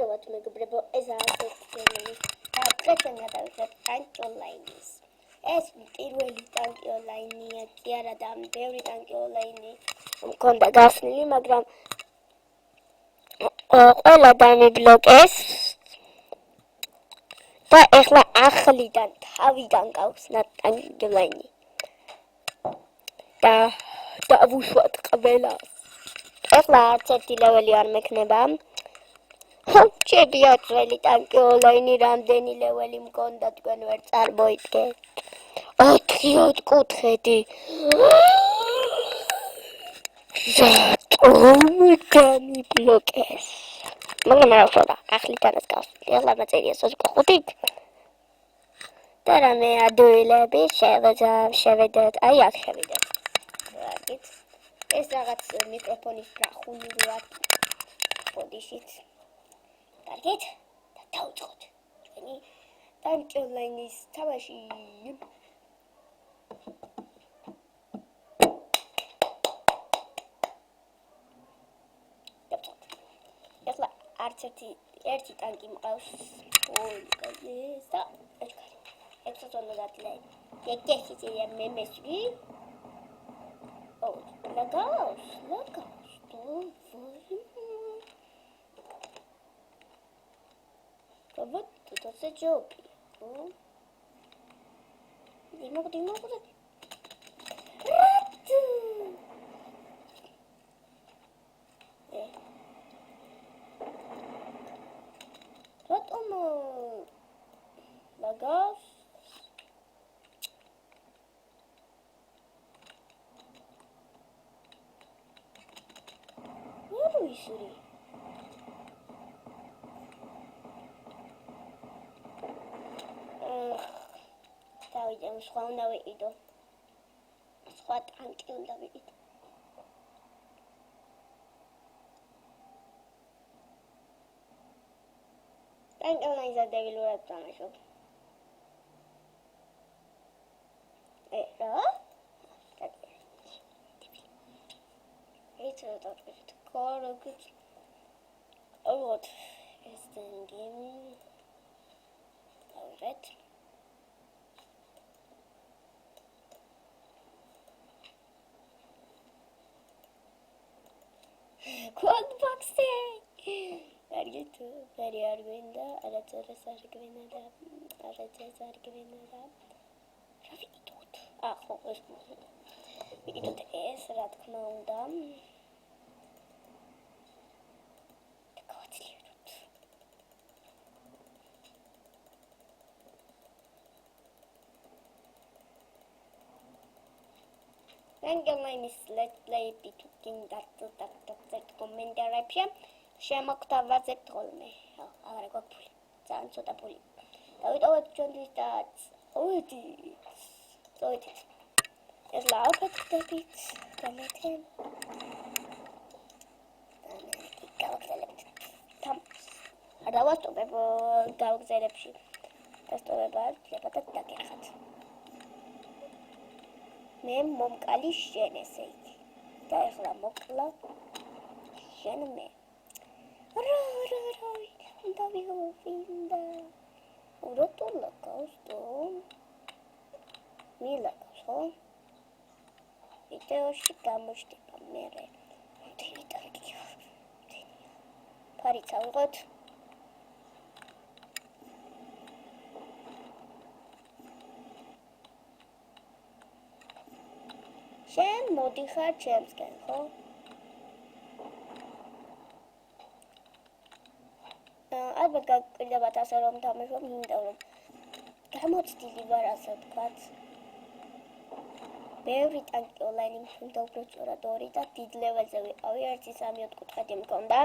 მოგესალმებით მეგობრებო, ეს არის ჩემი და დღეს გადავიღებ ტანკი ონლაინის. ეს პირველი ტანკი ონლაინია, კი არა და ბევრი ტანკი ონლაინი მქონდა გასვლილი, მაგრამ ყველა დამიბლოკეს და ეხლა ახლიდან თავიდან გავხსნა ტანკი ონლაინი. და დავუშვათ ყველას. ეხლა არც ერთი ლეველი არ მექნება. Čedia tveli tanki online რამდენი ლეველი მქონდა თქვენ ვერ წარმოიდგენთ. 4 კუთხედი. ზატომი ბლოკეს. მაგრამ რა ვთქვა, ახლიდანაც გავხსნილი, ახლა მაწერია 5. და რამე ადუილები შევედეთ, აი აქ შევედეთ. რაკით. ეს რაღაც მიკროფონის ბრახული როა. პოდიშით. Target, დავწყოთ. ჩვენი ტანკი ონლაინის თამაში. დავწყოთ. ეხლა არც ერთი ტანკი მყავს. ეს და ეჩქარი. 650 ლარი. ეკექიცია მე მესვი. ლაგავს. Вот тут все джопи. Димок. Рату. Вот он лагав. Яруисури. დავიდე სხვა უნდა ვიყიდო. სხვა ტანკი უნდა ვიყიდო. ტანკი ონლაინზე დებილურად ვთამაშობ. რა? ეცოდა დავჭერთ. კოროგით. вот ეს ტანკი. დავიღეთ. Quad boxy. Target very argwinda, aratsores argwinda, aratsores argwinda. Ravi tot. ხო, ეს ვიდოთ ეს რა თქმა უნდა. გავაცილოთ. Randomized let's play between that კომენტარებში შემოგთავაზებთ ხოლმე. აღარა გვაქვს ძალიან ცოტა ფული. დავიტოვეთ ჩვენთვის და წავედით. ეს ლაუპეთებით გამეთენ. გავაგზავნებთ. არა ვასტობებ გავაგზავნებში. დასტოვება ლებათა დაგეხათ. მე მომკალი შენ ესე იგი. და ეხლა მოკლა შენ მე. რა. უნდა ვიღოვინდა. როტო ლაკავს და მილაკავს ხო? ვიდეოში გამოჩნდება მერე. თითქოს. ფარიც ავიღოთ. შენ მოდიხარ ჩემსკენ, ხო? ალბათ გაგვიყიდებათ ასე რომ თამაშობ, იმიტომ რომ გამოცდილი ვარ ასე ვთქვათ. ბევრი ტანკი ონლაინი მქონდა უფრო სწორად 2 და დიდ ლეველზე ვიყავი, 1-3 კუთხედი მქონდა.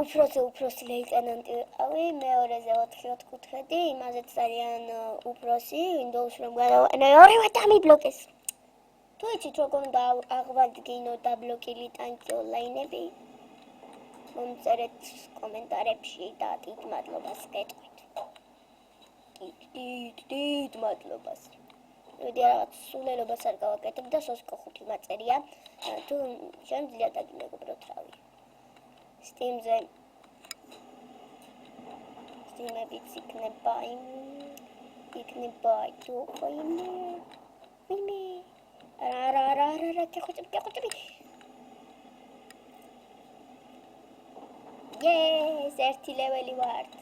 უფროსი ლეიტენანტი ვიყავი, მეორეზე 4 კუთხედი, იმაზეც ძალიან უფროსი, Windows რომ გავანე ორივე დამიბლოკეს. თუ იცით როგორ უნდა აღვადგინო დაბლოკილი ტანკი ონლაინები? მომწერეთ კომენტარებში და დიდ მადლობას გეტყვით. დიდ მადლობას. ვიდი რაღაც სულელობას არ გავაკეთებ და 5 მაწერია. თუ შემიძლია დაგიმეგობროთ რავი. Steam-ზე სტიმებიც იქნება თუ ხოიმე ვიმე არა კეხოჭები yes ერთი ლეველი ვართ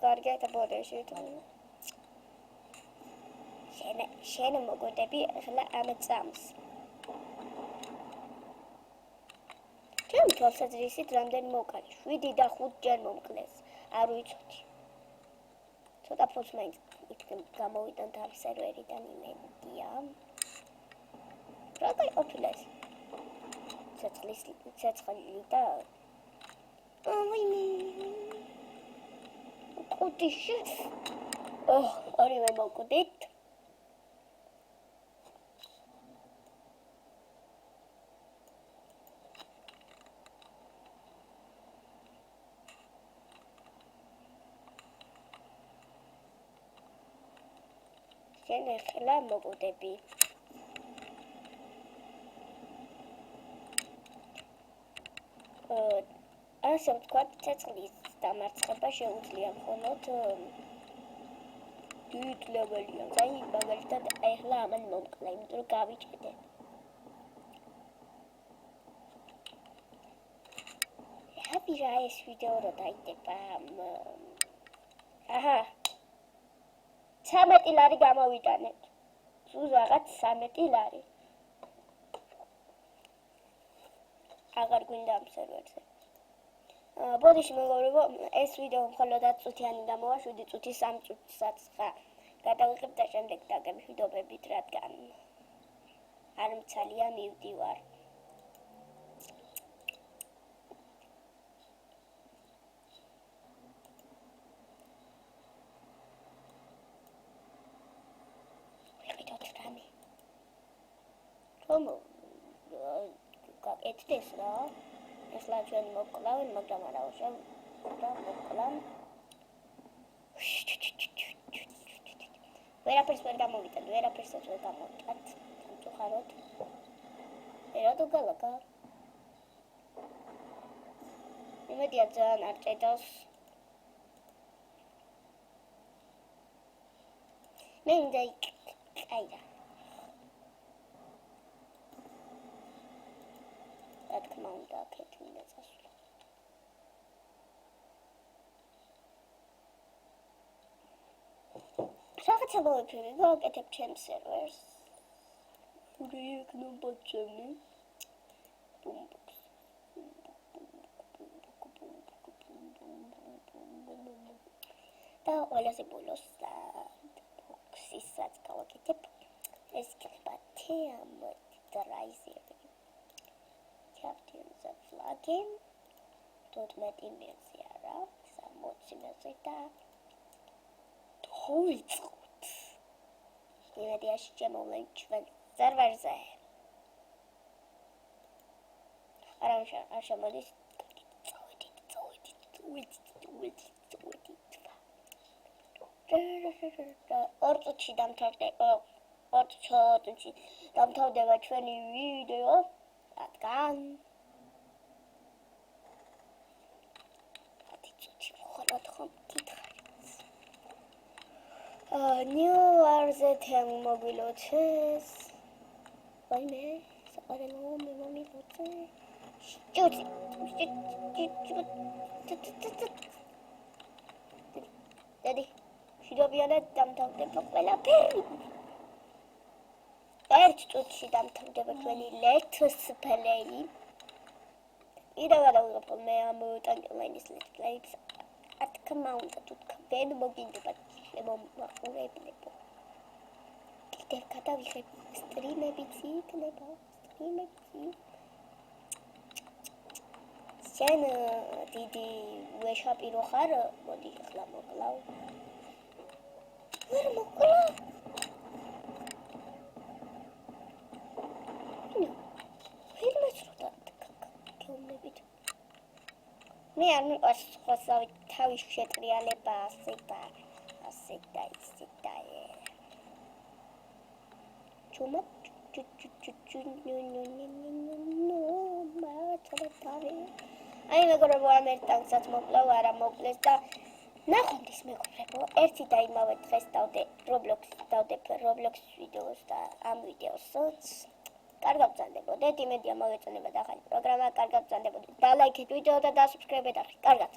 კარგია ბოდეში შენ მოგოდები ახლა ამ წამს ჩემ თვალსაზრისით რამდენი მოვკალი 7 და 5 ჯერ მომკლეს არ ვიცოდი ცოტა ფულს მაინც იქნებ გამოვიდან თავ სერვერიდან იმედია რა გაიყოფილა ეს ცეცხლი და კუდიში ორივე მოვკვდით შენ ახლა მოვკვდები ასე ვთქვათ, ცეცხლის დამარცხება შეუძლია მხოლოდ დიდ ლეველიან. აი, მაგალითად, ახლა ამან მომკლა, იმიტომ რომ გავიჭედე. რა ეს ვიდეო რა დაიდება? აჰა. 13 ლარი გამოვიტანეთ. სულ რაღაც 13 ლარი. აღარ გვინდა ამ სერვერზე. ბოდიში მეგობრებო, ეს ვიდეო მხოლოდ 10 წუთიანი გამოვა, 7 წუთი 3 წუთსაც გადავიღებ და შემდეგ დაგემშვიდობებით, რადგან არ მცალია მივდივარ. გაკეთდეს რა ახლა ჩვენ მოვკლავენ მაგრამ არა მოვკლავ ვერაფერს ვერ გამოვიტან ვერაფერსაც ვერ გამოვიტანთ სამწუხაროდ ერა თუ გალაკა იმედია ძალიან არ ჭედავს მე მინდა აირა რა თქმა უნდა აქეთ მინდა წასვლა რაღაცა მოვიფიქრე გავაკეთებ ჩემს სერვერს გული იქნება ჩემი და ყველაზე ბოლოს ბოქსისაც გავაკეთებ ეს იქნება თეამოტრაიზერი Captain's a flagging. Don't let him be zero. Some mozzimezita. Holy God. Imediya şişeme link ve serverze. Aşamalı. Ortaçı damtavdeva ჩვენი ვიდეო რადგან მხოლოდ ხომ გითხარით ნიუ-იორზე თემ მობილოჩეს ვაიმე საყარელო მე მომილოცე ჭუჭი დადი შიდობიანად დამთავრდება ყველაფერი ერთ წუთში დამთავრდება ჩვენი let's play. Ირა გადავიღებ მე ამ ტანკლაინის let's play-ს. რა თქმა უნდა თუ თქვენ მოგინდებათ შემომაყურებლებო. კიდევ გადავიღებ სტრიმებიც იქნება, შენ დიდი ვეშაპირო ხარ, მოდი ახლა მოკლავ. ვერ მოკლავ. მე არ მიყვარს სხვასავე თავის შეტრიალება ასე და ისე და ჩუმო აი მეგობრებო ამ ერთ ტანკსაც მოკლა არა მოკლეს და ნახვამდის მეგობრებო ერთი და იმავე დღეს დავდებ Roblox ვიდეოს და ამ ვიდეოსაც კარგად ბრძანდებოდეთ იმედია მოგეწონება ახალი პროგრამა კარგად ბრძანდებოდეთ და ლაიქეთ ვიდეო და დასუბსკრაიბეთ ახლა კარგად